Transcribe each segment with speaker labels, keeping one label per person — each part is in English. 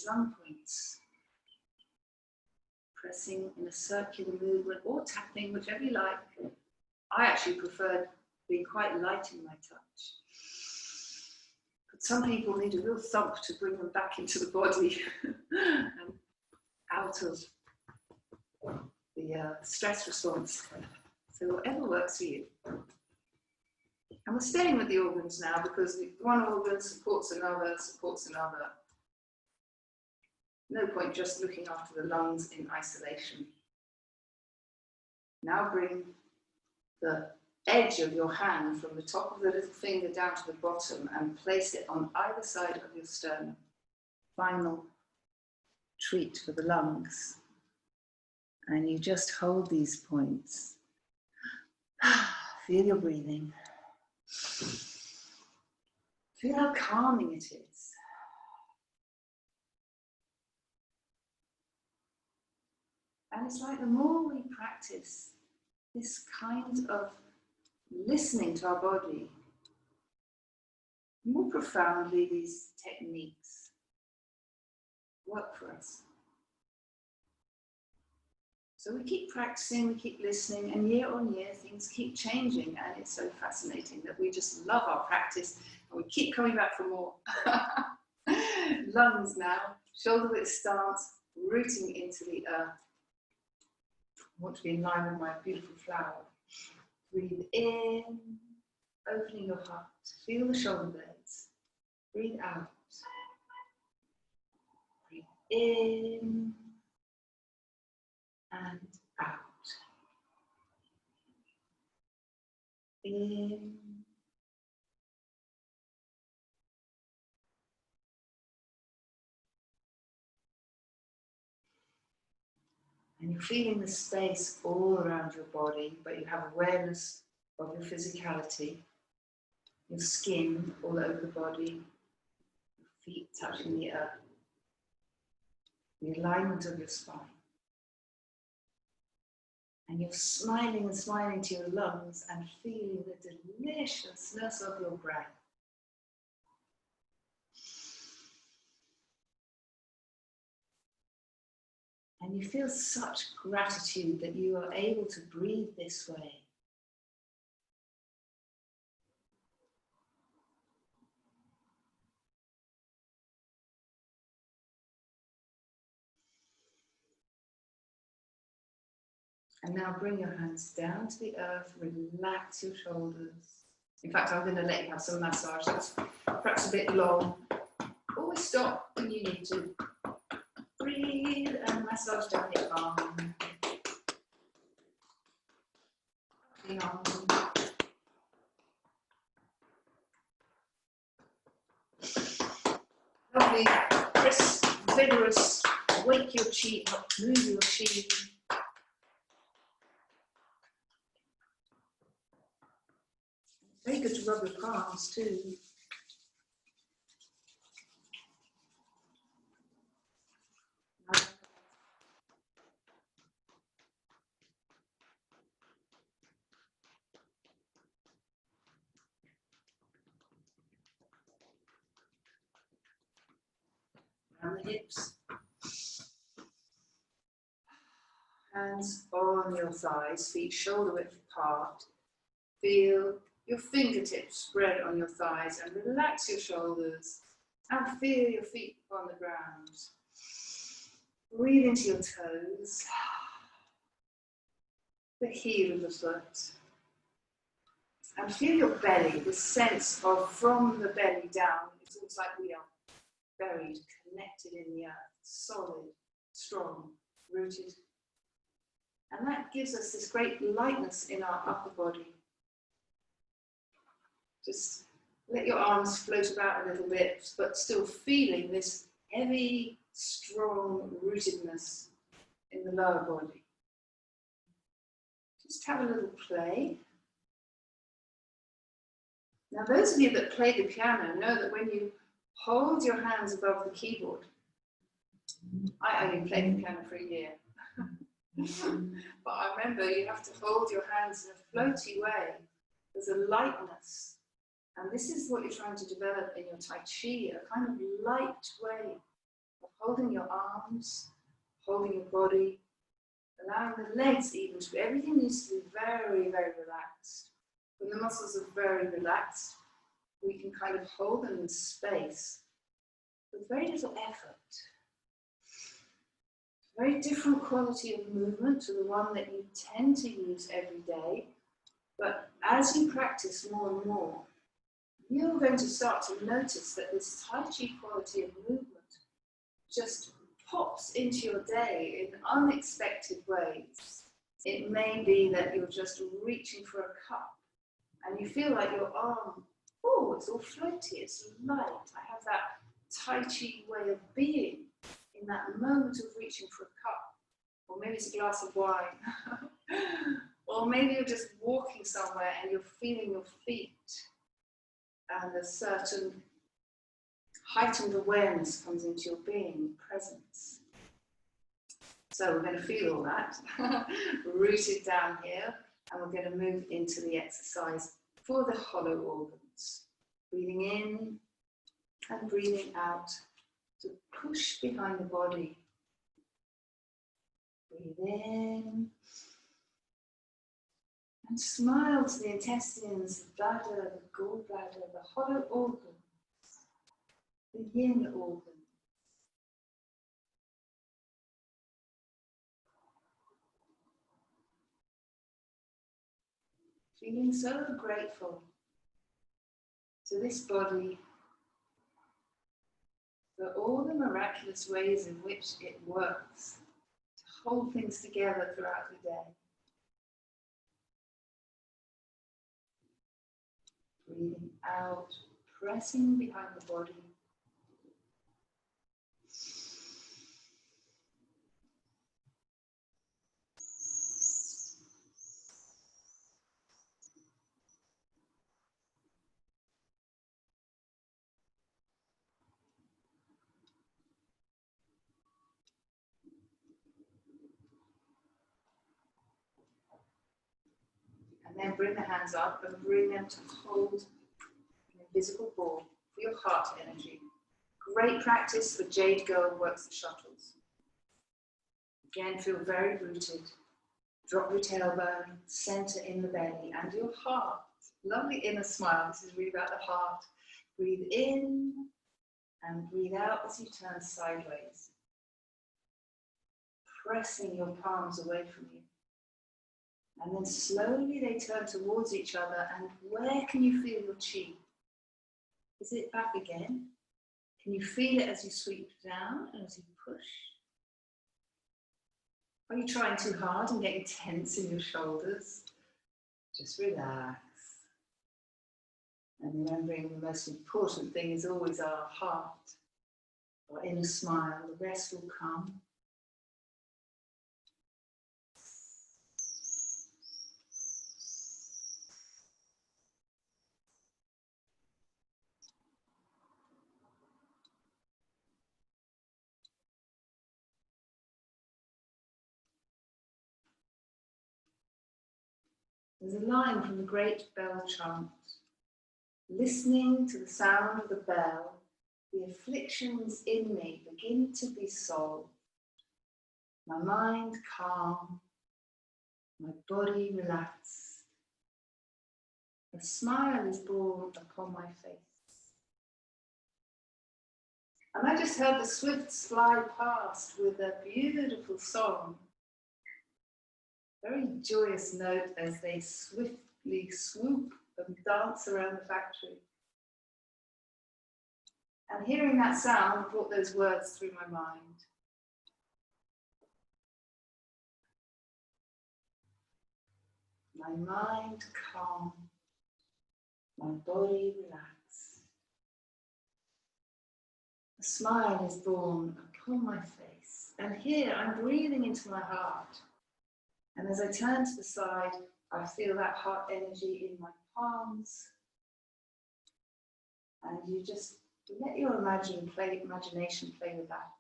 Speaker 1: these lung points. Pressing in a circular movement or tapping, whichever you like. I actually prefer being quite light in my touch. But some people need a real thump to bring them back into the body and out of the stress response. So whatever works for you. And we're staying with the organs now because one organ supports another, supports another. No point just looking after the lungs in isolation. Now bring the edge of your hand from the top of the little finger down to the bottom and place it on either side of your sternum. Final treat for the lungs. And you just hold these points. Feel your breathing. Feel how calming it is. And it's like the more we practice this kind of listening to our body, the more profoundly these techniques work for us. So we keep practicing, we keep listening, and year on year things keep changing, and it's so fascinating that we just love our practice and we keep coming back for more. Lungs now, shoulder width stance, rooting into the earth. I want to be in line with my beautiful flower. Breathe in, opening your heart. Feel the shoulder blades. Breathe out. Breathe in and out. In and you're feeling the space all around your body, but you have awareness of your physicality, your skin all over the body, your feet touching the earth, the alignment of your spine. And you're smiling and smiling to your lungs and feeling the deliciousness of your breath. And you feel such gratitude that you are able to breathe this way. And now bring your hands down to the earth, relax your shoulders. In fact, I'm going to let you have some massage. That's perhaps a bit long. Always stop when you need to. Breathe and massage down your arm. Lovely, crisp, vigorous. Wake your chi up, move your chi. Very good to rub your palms too. Around the hips. Hands on your thighs, feet shoulder width apart. Feel your fingertips spread on your thighs and relax your shoulders and feel your feet on the ground. Breathe into your toes, the heel of the foot, and feel your belly, this sense of from the belly down. It's almost like we are buried, connected in the earth, solid, strong, rooted. And that gives us this great lightness in our upper body. Just let your arms float about a little bit, but still feeling this heavy, strong rootedness in the lower body. Just have a little play. Now, those of you that play the piano know that when you hold your hands above the keyboard, I only played the piano for a year, but I remember you have to hold your hands in a floaty way. There's a lightness. And this is what you're trying to develop in your Tai Chi, a kind of light way of holding your arms, holding your body, allowing the legs even to be, everything needs to be very, very relaxed. When the muscles are very relaxed, we can kind of hold them in space with very little effort. Very different quality of movement to the one that you tend to use every day. But as you practice more and more, you're going to start to notice that this Tai Chi quality of movement just pops into your day in unexpected ways. It may be that you're just reaching for a cup and you feel like your arm, oh, it's all floaty, it's light. I have that Tai Chi way of being in that moment of reaching for a cup. Or maybe it's a glass of wine. Or maybe you're just walking somewhere and you're feeling your feet and a certain heightened awareness comes into your being, presence. So we're going to feel all that, rooted down here, and we're going to move into the exercise for the hollow organs. Breathing in and breathing out to push behind the body. Breathe in and smile to the intestines, the bladder, the gallbladder, the hollow organs, the yin organ. Feeling so grateful to this body for all the miraculous ways in which it works to hold things together throughout the day. Breathing out, pressing behind the body. And then bring the hands up and bring them to hold an invisible ball for your heart energy. Great practice for Jade Girl works the shuttles. Again, feel very rooted. Drop your tailbone, center in the belly and your heart. Lovely inner smile. This is really about the heart. Breathe in and breathe out as you turn sideways. Pressing your palms away from you. And then slowly they turn towards each other, and where can you feel your chi? Is it back again? Can you feel it as you sweep down and as you push? Are you trying too hard and getting tense in your shoulders? Just relax. And remembering the most important thing is always our heart, our inner smile. The rest will come. There's a line from the great bell chant. Listening to the sound of the bell, the afflictions in me begin to be solved. My mind calm, my body relaxed. A smile is born upon my face. And I just heard the swifts fly past with a beautiful song. Very joyous note as they swiftly swoop and dance around the factory. And hearing that sound brought those words through my mind. My mind calm, my body relaxed. A smile is born upon my face. And here I'm breathing into my heart. And as I turn to the side, I feel that heart energy in my palms. And you just let your imagination play with that.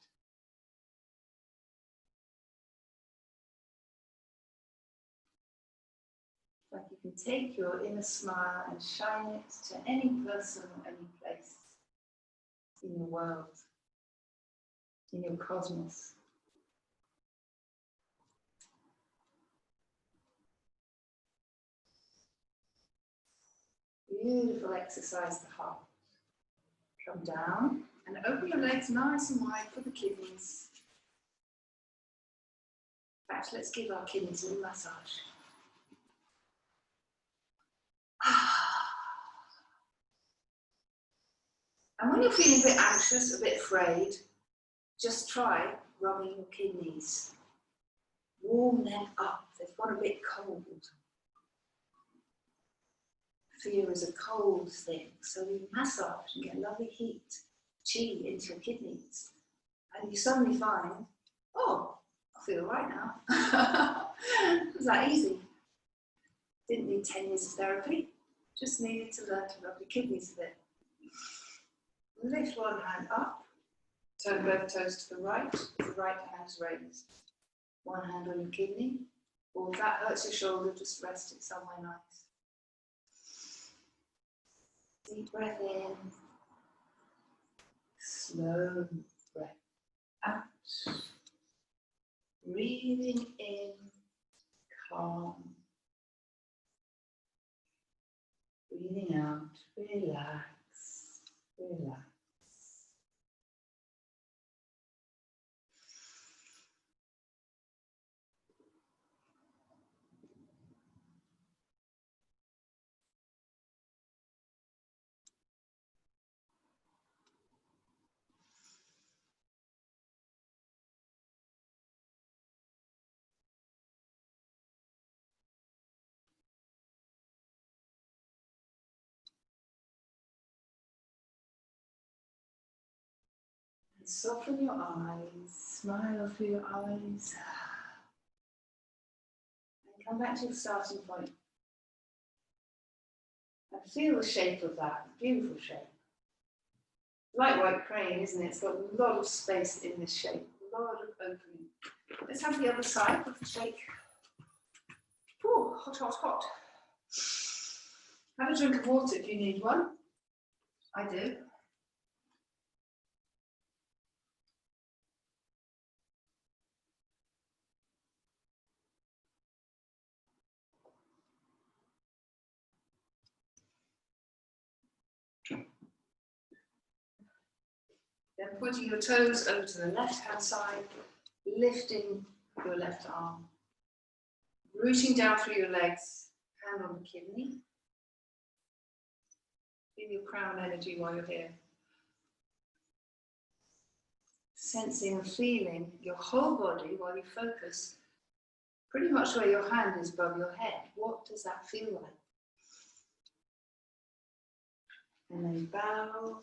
Speaker 1: Like you can take your inner smile and shine it to any person or any place in your world. in your cosmos. Beautiful exercise, the heart. Come down and open your legs nice and wide for the kidneys. In fact, let's give our kidneys a little massage. And when you're feeling a bit anxious, a bit afraid, just try rubbing your kidneys. Warm them up. They've got a bit cold. Fear is a cold thing, so you massage and get lovely heat, chi into your kidneys. And you suddenly find, oh, I feel right now. It was that easy. Didn't need 10 years of therapy, just needed to learn to rub your kidneys a bit. Lift one hand up, turn both toes to the right hand is raised. One hand on your kidney, or if that hurts your shoulder, just rest it somewhere nice. Deep breath in, slow breath out. Breathing in, calm. Breathing out, relax, relax. And soften your eyes, smile through your eyes. And come back to the starting point. And feel the shape of that, beautiful shape. Like white crane, isn't it? It's got a lot of space in this shape, a lot of opening. Let's have the other side of the shake. Ooh, hot, hot, hot. Have a drink of water if you need one. I do. Then putting your toes over to the left-hand side, lifting your left arm, rooting down through your legs, hand on the kidney. Feel your crown energy while you're here. Sensing and feeling your whole body while you focus pretty much where your hand is above your head. What does that feel like? And then bow,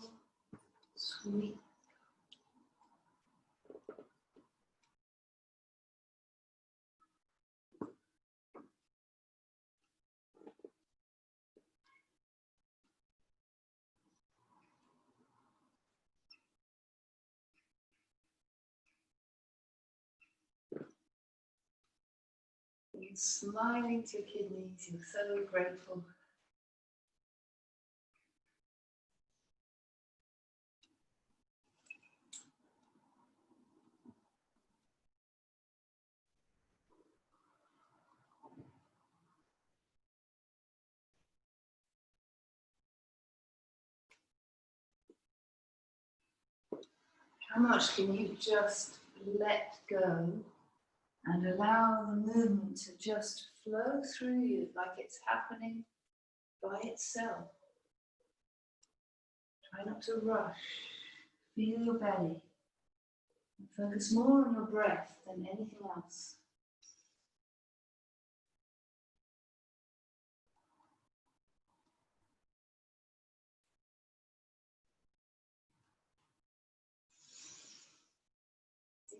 Speaker 1: sweep. You're smiling to your kidneys, you're so grateful. How much can you just let go and allow the movement to just flow through you like it's happening by itself? Try not to rush. Feel your belly. And focus more on your breath than anything else.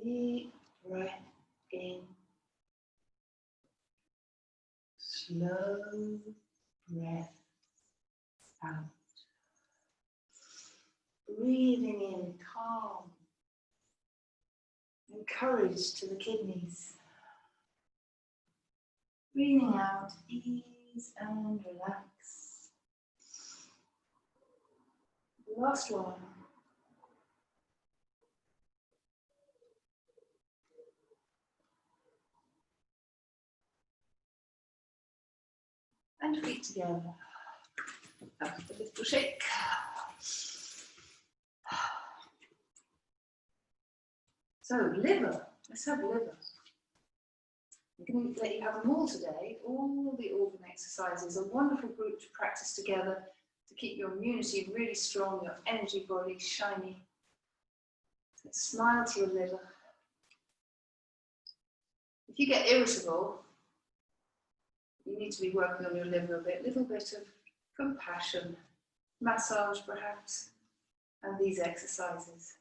Speaker 1: Deep breath in. Slow breath out. Breathing in calm and courage to the kidneys. Breathing out ease and relax. Last one. and feet together. Up with a little shake. So liver, let's have liver. I'm going to let you have them all today. All the organ exercises, a wonderful group to practice together to keep your immunity really strong, your energy body shiny. So smile to your liver. If you get irritable, you need to be working on your liver a bit, little bit of compassion, massage perhaps, and these exercises.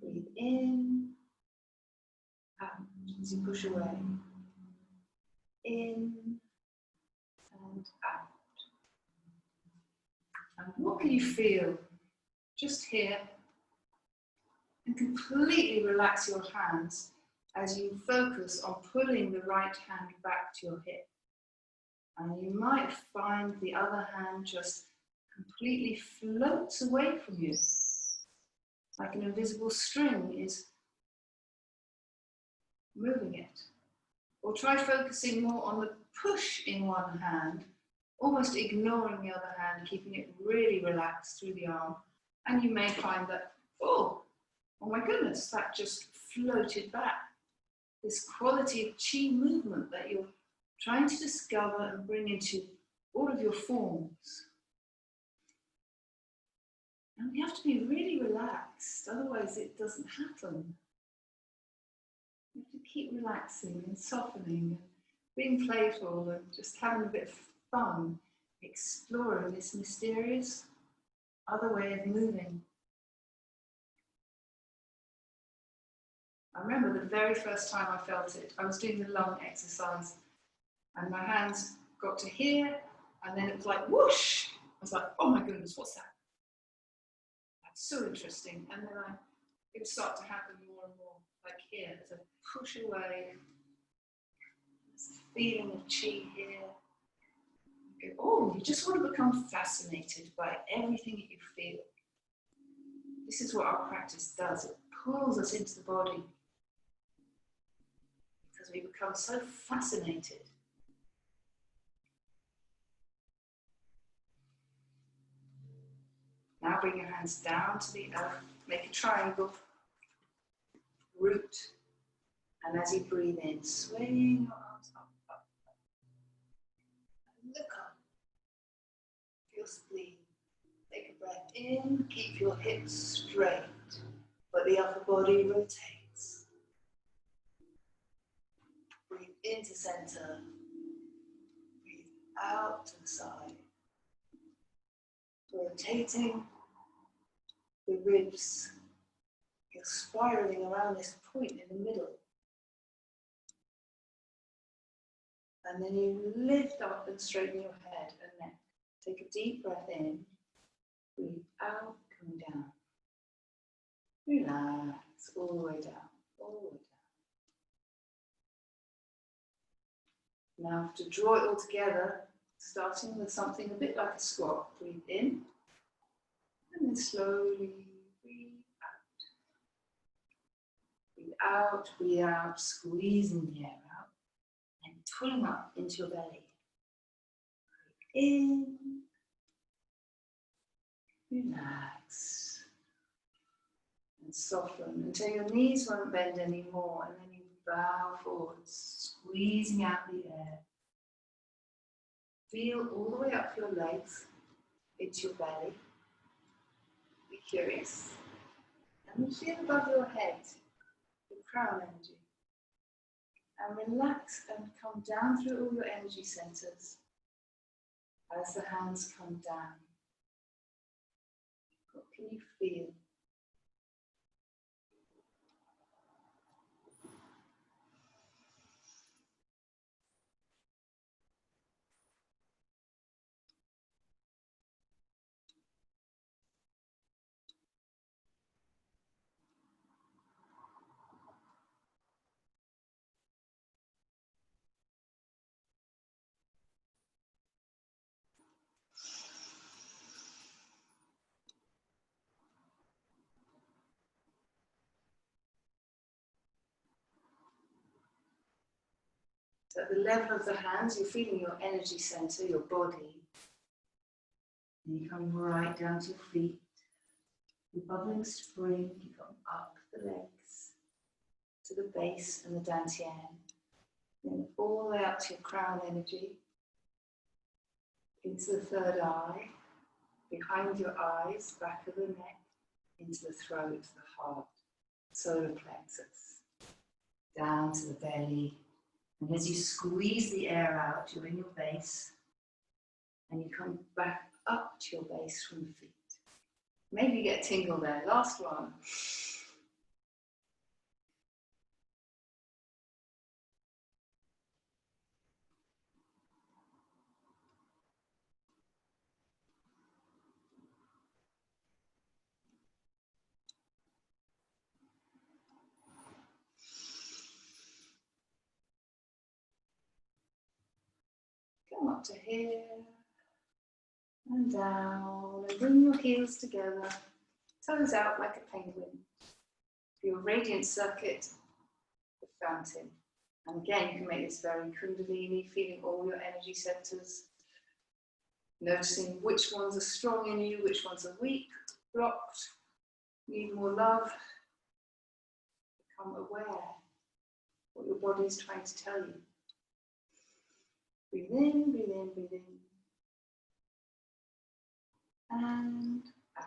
Speaker 1: Breathe in, out as you push away. In and out. And what can you feel just here? And completely relax your hands as you focus on pulling the right hand back to your hip. And you might find the other hand just completely floats away from you, like an invisible string is moving it. Or try focusing more on the push in one hand, almost ignoring the other hand, keeping it really relaxed through the arm. And you may find that, oh my goodness, that just floated back. This quality of chi movement that you're trying to discover and bring into all of your forms. And we have to be really relaxed, otherwise it doesn't happen. We have to keep relaxing and softening, and being playful and just having a bit of fun, exploring this mysterious other way of moving. I remember the very first time I felt it, I was doing the lung exercise and my hands got to here and then it was like whoosh. I was like, oh my goodness, what's that? That's so interesting. And then it would start to happen more and more, like here, as I push away. There's a feeling of chi here. You go, oh, you just want to become fascinated by everything that you feel. This is what our practice does. It pulls us into the body because we become so fascinated. Now bring your hands down to the earth, make a triangle, root, and as you breathe in, swing your arms up, up, up. And look up, feel spleen. Take a breath in, keep your hips straight, but the upper body rotates. Breathe into center, breathe out to the side. Rotating the ribs, you're spiraling around this point in the middle. And then you lift up and straighten your head and neck. Take a deep breath in, breathe out, coming down. Relax all the way down, all the way down. Now to draw it all together, starting with something a bit like a squat. Breathe in, and then slowly breathe out. Breathe out, squeezing the air out, and pulling up into your belly. Breathe in, relax, and soften until your knees won't bend anymore, and then you bow forwards, squeezing out the air. Feel all the way up your legs, into your belly. Be curious. And then feel above your head, the crown energy. And relax and come down through all your energy centers as the hands come down. What can you feel? So at the level of the hands, you're feeling your energy center, your body. And you come right down to your feet. Your bubbling spring, you come up the legs to the base and the dantian. Then all the way up to your crown energy, into the third eye, behind your eyes, back of the neck, into the throat, the heart, solar plexus, down to the belly. And as you squeeze the air out, you're in your base, and you come back up to your base from the feet. Maybe you get a tingle there. Last one. Come up to here and down, and bring your heels together, toes out like a penguin. For your radiant circuit, the fountain. And again, you can make this very Kundalini, feeling all your energy centers, noticing which ones are strong in you, which ones are weak, blocked, need more love. Become aware what your body is trying to tell you. Breathe in, breathe in, breathe in. And out.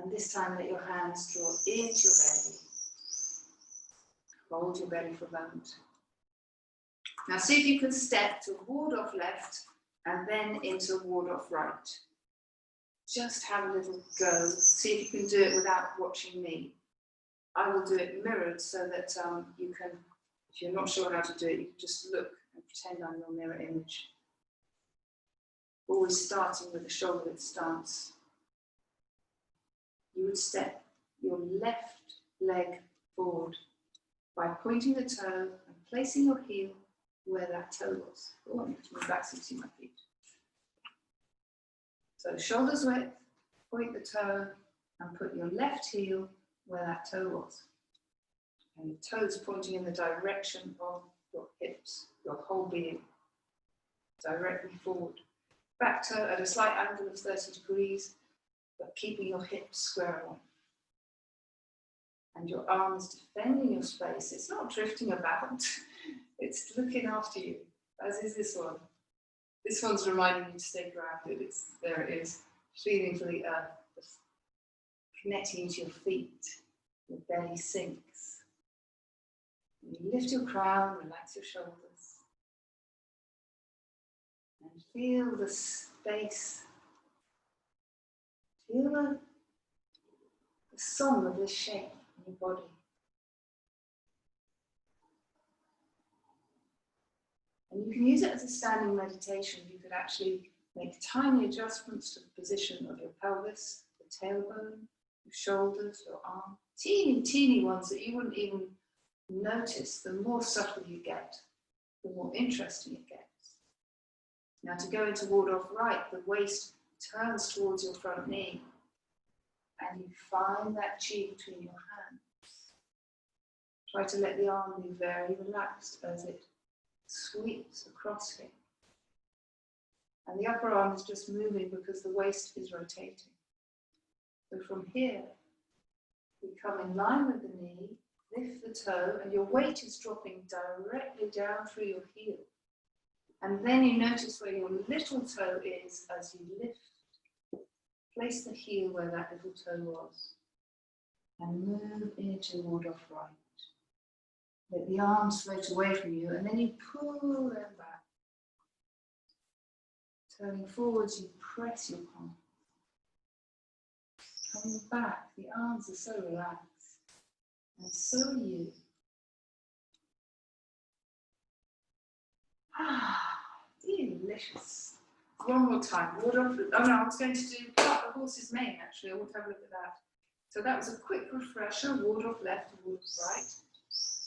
Speaker 1: And this time let your hands draw into your belly. Hold your belly for a moment. Now see if you can step to ward off left and then into ward off right. Just have a little go. See if you can do it without watching me. I will do it mirrored so that you can, if you're not sure how to do it, you can just look and pretend I'm your mirror image. Always starting with the shoulder width stance. You would step your left leg forward by pointing the toe and placing your heel where that toe was. Oh, I need to move back so you see my feet. So shoulders width, point the toe and put your left heel where that toe was. And your toes pointing in the direction of your hips, your whole being, directly forward. Back toe at a slight angle of 30 degrees, but keeping your hips square on. And your arms defending your space. It's not drifting about, it's looking after you, as is this one. This one's reminding you to stay grounded. There it is, feeling for the earth, connecting you to your feet. Your belly sinks. And you lift your crown, relax your shoulders. And feel the space. Feel the song of this shape in your body. And you can use it as a standing meditation. You could actually make tiny adjustments to the position of your pelvis, the tailbone, your shoulders, your arm. Teeny ones that you wouldn't even notice. The more subtle you get, the more interesting it gets. Now to go into ward off right, the waist turns towards your front knee, and you find that chi between your hands. Try to let the arm be very relaxed as it sweeps across here. And the upper arm is just moving because the waist is rotating. So from here, we come in line with the knee, lift the toe, and your weight is dropping directly down through your heel. And then you notice where your little toe is as you lift. Place the heel where that little toe was. And move into ward off right. Let the arms float away from you, and then you pull them back. Turning forwards, you press your palm. Coming back, the arms are so relaxed, and so are you. Delicious. One more time. Oh no, I was going to do part of the horse's mane actually. I want to have a look at that. So that was a quick refresher. Ward off left, ward off right.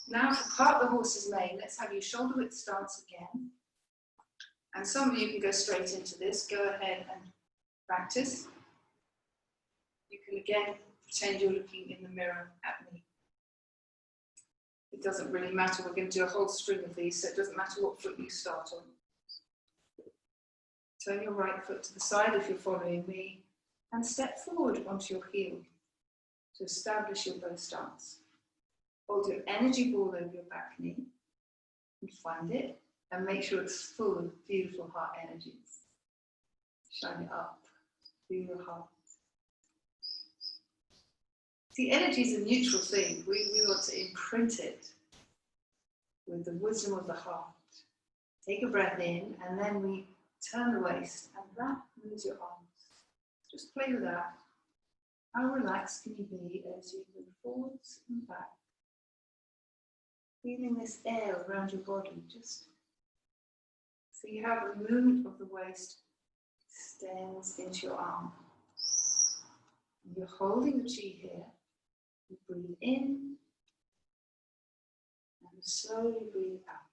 Speaker 1: Now for part of the horse's mane, let's have your shoulder width stance again. And some of you can go straight into this. Go ahead and practice. You can again pretend you're looking in the mirror at me. It doesn't really matter. We're going to do a whole string of these, so it doesn't matter what foot you start on. Turn your right foot to the side if you're following me, and step forward onto your heel to establish your bow stance. Hold your energy ball over your back knee and find it, and make sure it's full of beautiful heart energies. Shine it up through your heart. See, energy is a neutral thing. We want to imprint it with the wisdom of the heart. Take a breath in, and then we turn the waist, and that moves your arms. Just play with that. How relaxed can you be as you move forwards and back? Feeling this air around your body, just so you have a movement of the waist extends into your arm. And you're holding the chi here. You breathe in and slowly breathe out.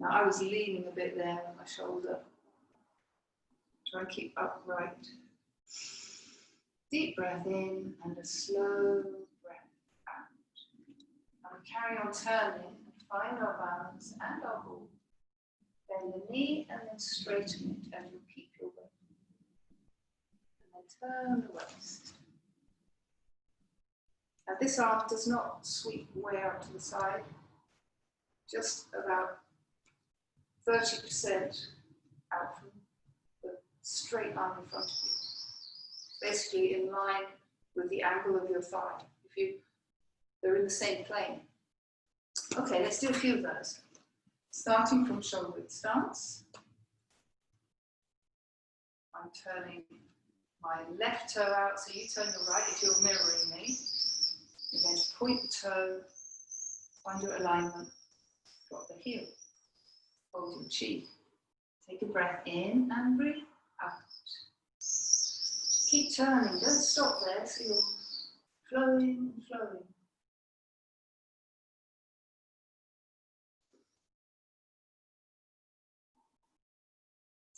Speaker 1: Now I was leaning a bit there with my shoulder. Try and keep upright. Deep breath in and a slow breath out. And we carry on turning and find our balance and our ball. Bend the knee and then straighten it, and you'll keep your weight. And then turn the waist. Now this arm does not sweep way out to the side, just about 30% out from the straight arm in front of you. Basically in line with the angle of your thigh. They're in the same plane. Okay, let's do a few of those. Starting from shoulder width stance. I'm turning my left toe out, so you turn your right if you're mirroring me. You're going to point the toe, find your alignment, drop the heel, hold your chi. Take a breath in and breathe out. Keep turning, don't stop there, so you're flowing and flowing.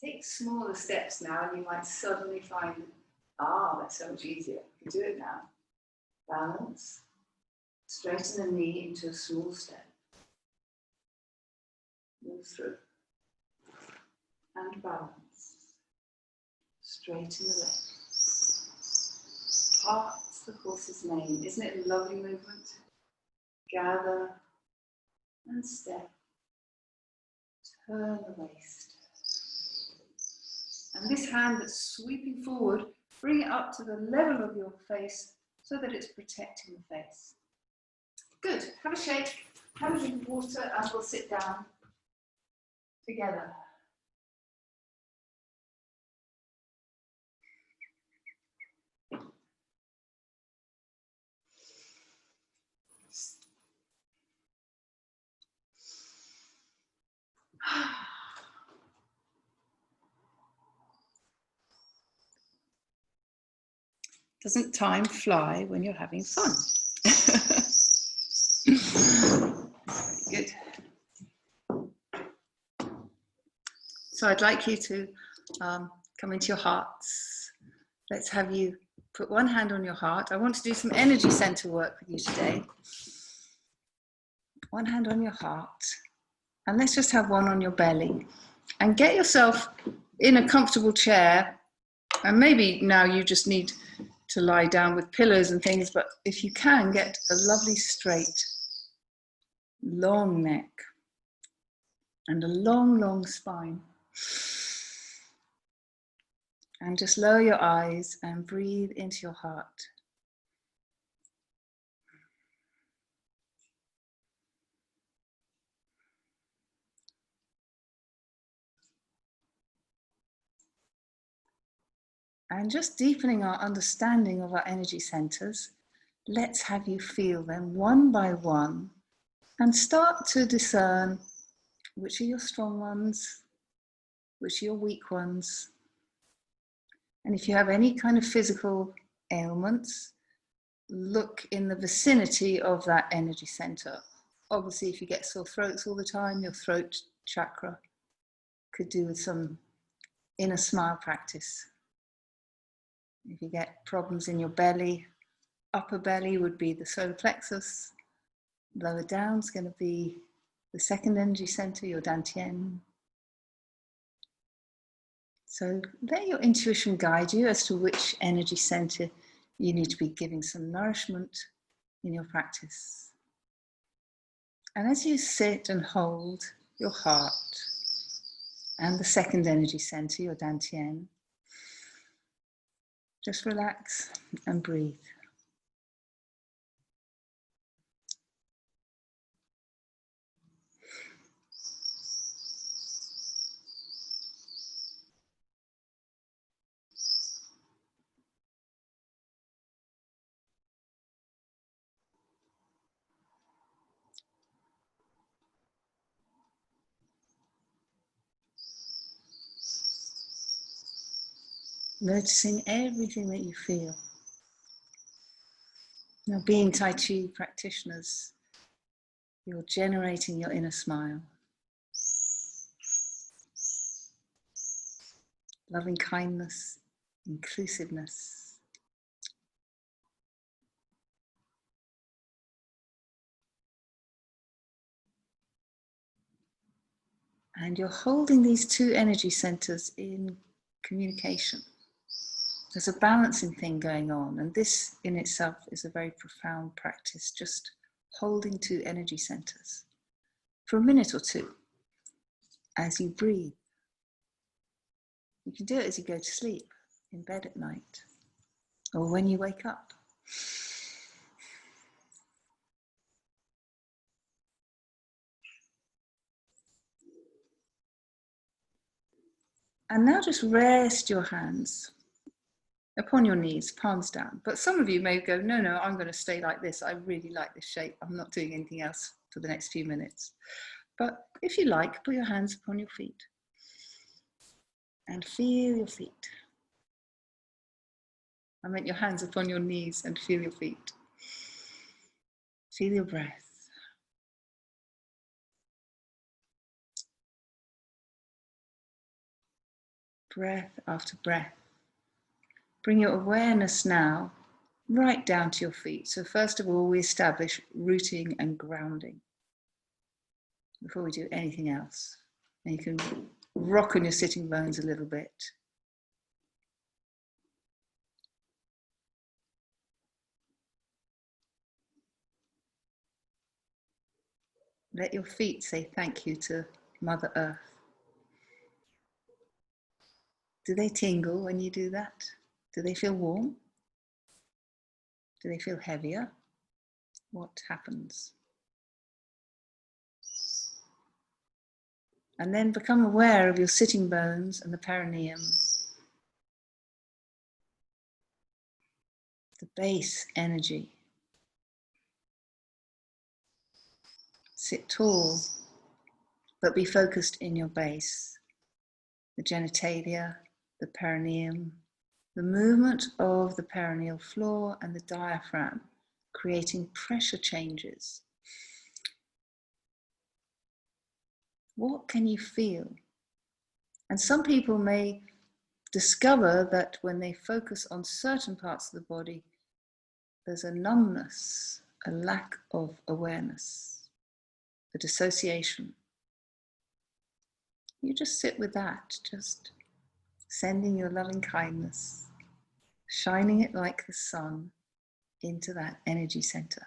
Speaker 1: Take smaller steps now, and you might suddenly find, that's so much easier. You can do it now. Balance. Straighten the knee into a small step. Move through. And balance. Straighten the legs. Part the horse's mane. Isn't it a lovely movement? Gather and step. Turn the waist. And this hand that's sweeping forward, bring it up to the level of your face so that it's protecting the face. Good. Have a shake, have a drink of water, and we'll sit down together. Doesn't time fly when you're having fun? Good. So I'd like you to
Speaker 2: Come into your hearts. Let's have you put one hand on your heart. I want to do some energy center work with you today. One hand on your heart. And let's just have one on your belly. And get yourself in a comfortable chair. And maybe now you just need to lie down with pillows and things, but if you can, get a lovely straight, long neck and a long, long spine. And just lower your eyes and breathe into your heart. And just deepening our understanding of our energy centers, let's have you feel them one by one and start to discern which are your strong ones, which are your weak ones. And if you have any kind of physical ailments, look in the vicinity of that energy center. Obviously, if you get sore throats all the time, your throat chakra could do with some inner smile practice. If you get problems in your belly, upper belly would be the solar plexus. Lower down is going to be the second energy center, your dantian. So let your intuition guide you as to which energy center you need to be giving some nourishment in your practice. And as you sit and hold your heart and the second energy center, your dantian, just relax and breathe. Noticing everything that you feel. Now, being Tai Chi practitioners, you're generating your inner smile. Loving kindness, inclusiveness. And you're holding these two energy centers in communication. There's a balancing thing going on, and this in itself is a very profound practice, just holding two energy centers for a minute or two as you breathe. You can do it as you go to sleep, in bed at night, or when you wake up. And now just rest your hands upon your knees, palms down. But some of you may go, no, I'm going to stay like this. I really like this shape. I'm not doing anything else for the next few minutes. But if you like, put your hands upon your feet and feel your feet. I meant your hands upon your knees and feel your feet. Feel your breath. Breath after breath. Bring your awareness now right down to your feet. So first of all, we establish rooting and grounding before we do anything else. And you can rock on your sitting bones a little bit. Let your feet say thank you to Mother Earth. Do they tingle when you do that? Do they feel warm? Do they feel heavier? What happens? And then become aware of your sitting bones and the perineum, the base energy. Sit tall, but be focused in your base, the genitalia, the perineum, the movement of the perineal floor and the diaphragm, creating pressure changes. What can you feel? And some people may discover that when they focus on certain parts of the body, there's a numbness, a lack of awareness, a dissociation. You just sit with that, just sending your loving kindness, shining it like the sun into that energy center.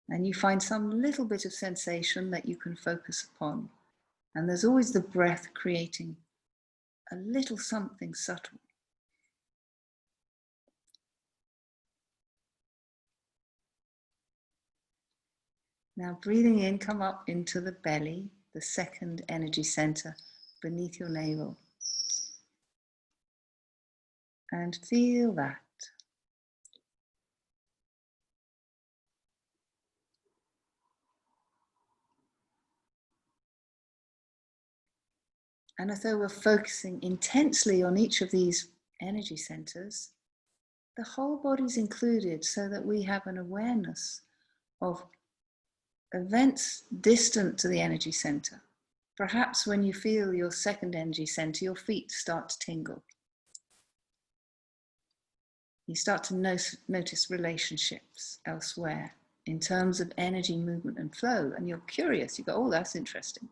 Speaker 2: And you find some little bit of sensation that you can focus upon. And there's always the breath creating a little something subtle. Now breathing in, come up into the belly, the second energy center beneath your navel. And feel that. And as though we're focusing intensely on each of these energy centers, the whole body's included so that we have an awareness of events distant to the energy center. Perhaps when you feel your second energy center, your feet start to tingle. You start to notice relationships elsewhere in terms of energy, movement and flow. And you're curious, you go, oh, that's interesting.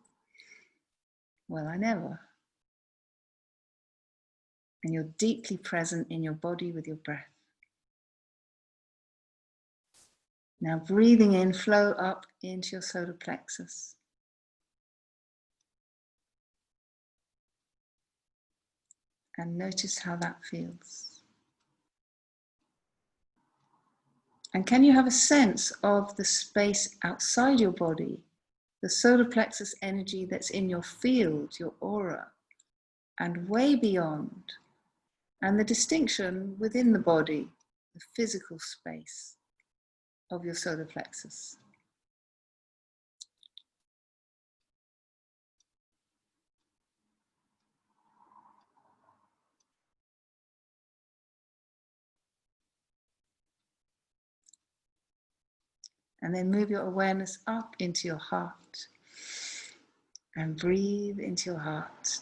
Speaker 2: Well, I never. And you're deeply present in your body with your breath. Now breathing in, flow up into your solar plexus. And notice how that feels. And can you have a sense of the space outside your body, the solar plexus energy that's in your field, your aura, and way beyond, and the distinction within the body, the physical space of your solar plexus. And then move your awareness up into your heart and breathe into your heart.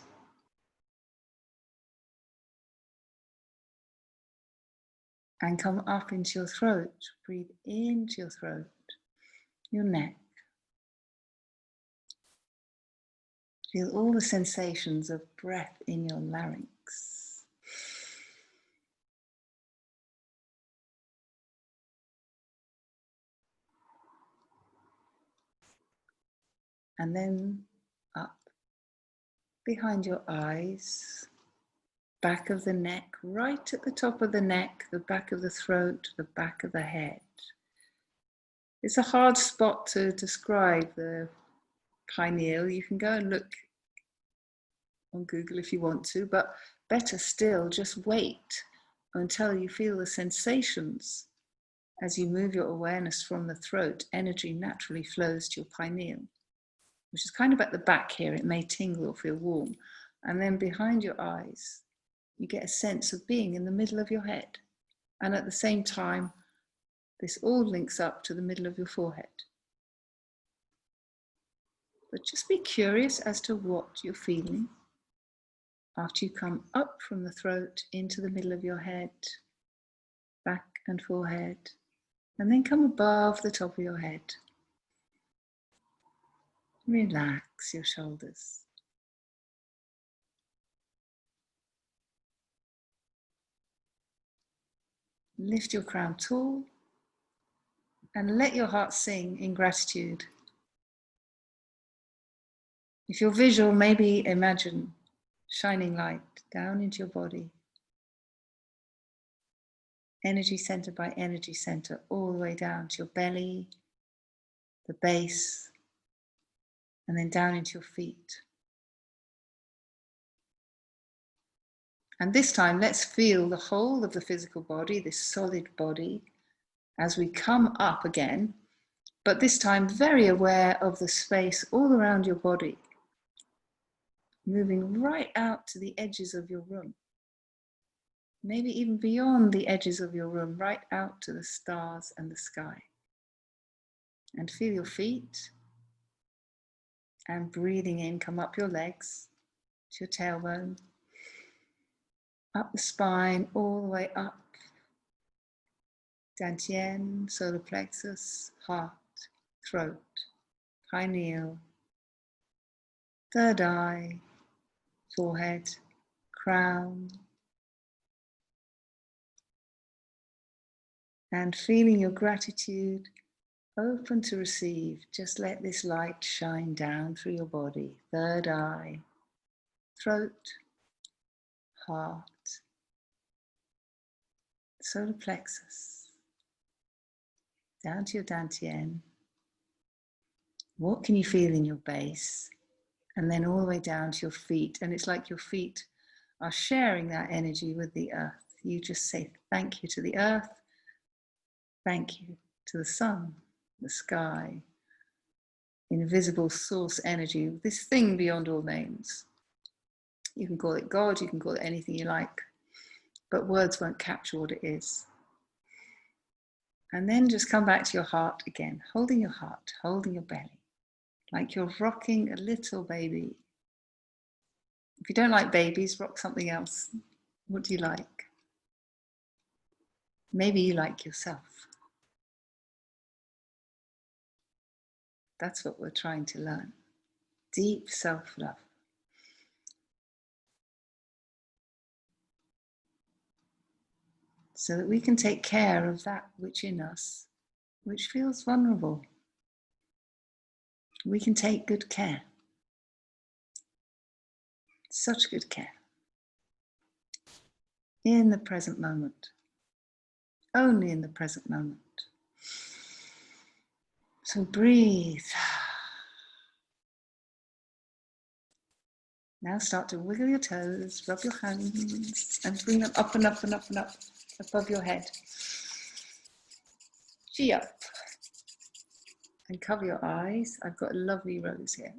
Speaker 2: And come up into your throat. Breathe into your throat, your neck. Feel all the sensations of breath in your larynx. And then up behind your eyes, back of the neck, right at the top of the neck, the back of the throat, the back of the head. It's a hard spot to describe, the pineal. You can go and look on Google if you want to, but better still, just wait until you feel the sensations. As you move your awareness from the throat, energy naturally flows to your pineal, which is kind of at the back here. It may tingle or feel warm. And then behind your eyes, you get a sense of being in the middle of your head. And at the same time, this all links up to the middle of your forehead. But just be curious as to what you're feeling after you come up from the throat into the middle of your head, back and forehead, and then come above the top of your head. Relax your shoulders. Lift your crown tall and let your heart sing in gratitude. If you're visual, maybe imagine shining light down into your body, energy center by energy center, all the way down to your belly, the base, and then down into your feet. And this time, let's feel the whole of the physical body, this solid body, as we come up again, but this time very aware of the space all around your body, moving right out to the edges of your room. Maybe even beyond the edges of your room, right out to the stars and the sky. And feel your feet And breathing in, come up your legs to your tailbone, up the spine, all the way up. Dantian, solar plexus, heart, throat, pineal, third eye, forehead, crown. And feeling your gratitude, open to receive. Just let this light shine down through your body. Third eye, throat, heart, solar plexus, down to your dantian. What can you feel in your base? And then all the way down to your feet. And it's like your feet are sharing that energy with the earth. You just say thank you to the earth. Thank you to the sun, the sky, invisible source energy, this thing beyond all names. You can call it God, you can call it anything you like, but words won't capture what it is. And then just come back to your heart again, holding your heart, holding your belly, like you're rocking a little baby. If you don't like babies, rock something else. What do you like? Maybe you like yourself. That's what we're trying to learn. Deep self-love. So that we can take care of that which in us, which feels vulnerable. We can take good care. Such good care. In the present moment. Only in the present moment. So breathe. Now start to wiggle your toes, rub your hands, and bring them up and up and up and up above your head. Gee up. And cover your eyes. I've got a lovely rose here.